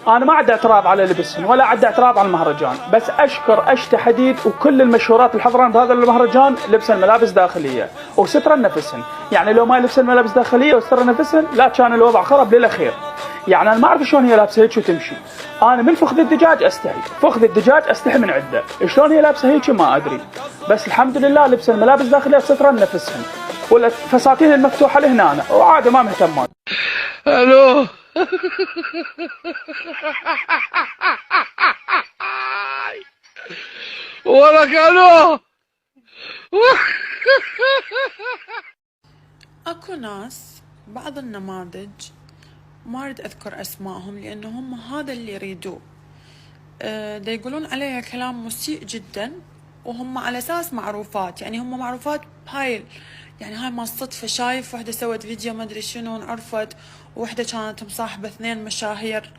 انا ما عندي اعتراض على لبسهن ولا عندي اعتراض على المهرجان، بس اشكر اشتى حديد وكل المشهورات الحضران بهذا المهرجان لبسن ملابس داخليه وسترن نفسهن. يعني لو ما لبسن ملابس داخليه وسترن نفسهن لا كان الوضع خرب للاخير. يعني انا ما اعرف شلون هي لابسه هيك وتمشي. انا من فخذ الدجاج استحي، فخذ الدجاج استحي من عده، شلون هي لابسه هيك ما ادري. بس الحمد لله لبسن ملابس داخليه وسترن نفسهن، والفساتين المفتوحه لهنا وعاده ما مهتمات. الو ولك الو. اكو ناس بعض النماذج ما اريد اذكر اسمائهم لانه هم هذا اللي يريدوه، دا يقولون عليها كلام مسيء جدا وهم على اساس معروفات، يعني هم معروفات بهاي، يعني هاي ما الصدفة شايف وحدة سوت فيديو ما ادري شنو انعرفت، وحدة كانت مصاحبة 2 مشاهير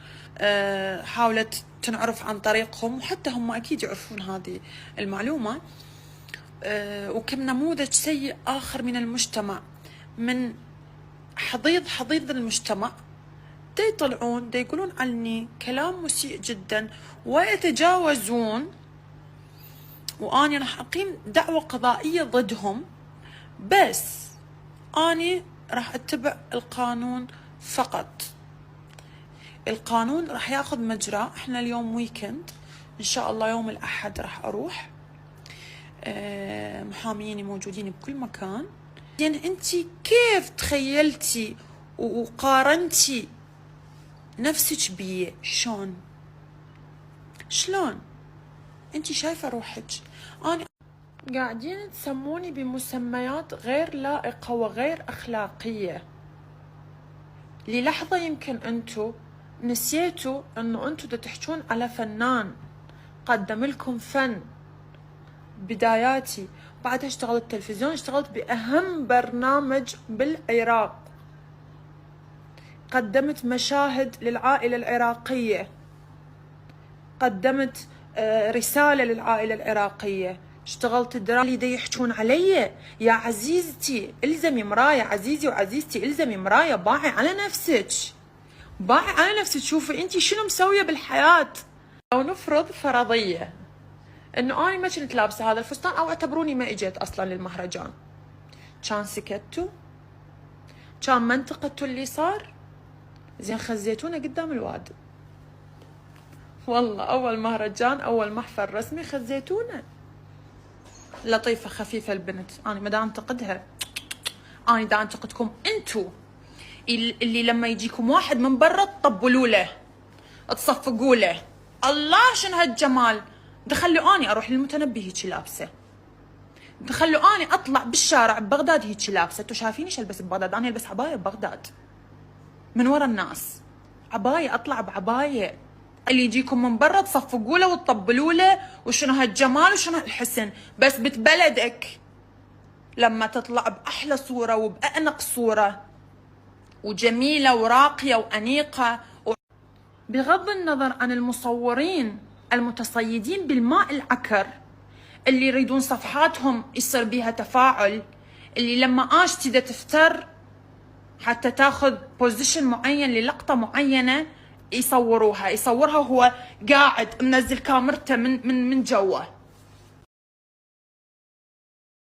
حاولت تنعرف عن طريقهم، وحتى هم اكيد يعرفون هذه المعلومة. وكم نموذج سيء اخر من المجتمع، من حضيض المجتمع دا يطلعون دا يقولون عني كلام مسيء جدا ويتجاوزون، واني راح اقيم دعوة قضائية ضدهم، بس اني راح اتبع القانون فقط. القانون راح ياخذ مجراه. احنا اليوم ويكند ان شاء الله، يوم الاحد راح اروح، محاميني موجودين بكل مكان. يعني انتي كيف تخيلتي وقارنتي نفسك بيه؟ شلون انتي شايفة روحك؟ انا قاعدين تسموني بمسميات غير لائقة وغير اخلاقية. للحظة يمكن انتو نسيتوا انه انتو دا تحجون على فنان قدم لكم فن. بداياتي بعدها اشتغلت تلفزيون، اشتغلت بأهم برنامج بالعراق، قدمت مشاهد للعائلة العراقية، قدمت رسالة للعائلة العراقية، اشتغلت درامي. دا يحجون علي يا عزيزتي الزمي مراية، عزيزي وعزيزتي الزمي مراية، باعي على نفسك، باعي على نفسك، شوفي انتي شنو مسوية بالحياة. لو نفرض فرضية انه اني ما كنت لابسه هذا الفستان او اعتبروني ما اجيت اصلا للمهرجان، كان سكتوا؟ كان ما انتقدتوا اللي صار؟ زين خزيتونا قدام الوادي، والله اول مهرجان اول محفل رسمي خزيتونا. لطيفه خفيفه البنت، انا ما دا انتقدها، انا دا انتقدكم انتو اللي لما يجيكم واحد من برا تطبلوا له تصفقوا له. الله شنو هالجمال، دخلوا اني اروح للمتنبي هيك لابسه، دخلوا اني اطلع بالشارع ببغداد هيك لابسه. انتوا شايفيني ايش البس ببغداد؟ انا البس عبايه ببغداد من ورا الناس، عبايه، اطلع بعبايه. اللي يجيكم من برا تصفقوا له وتطبلوا له وشنو هالجمال وشنو هالحسن. بس بتبلدك لما تطلع باحلى صوره وبانق صوره وجميله وراقيه وانيقه بغض النظر عن المصورين المتصيدين بالماء العكر اللي يريدون صفحاتهم يصير بيها تفاعل، اللي لما تدا تفتر حتى تاخذ بوزيشن معين للقطة معينة يصورها وهو قاعد منزل كاميرته من جوه.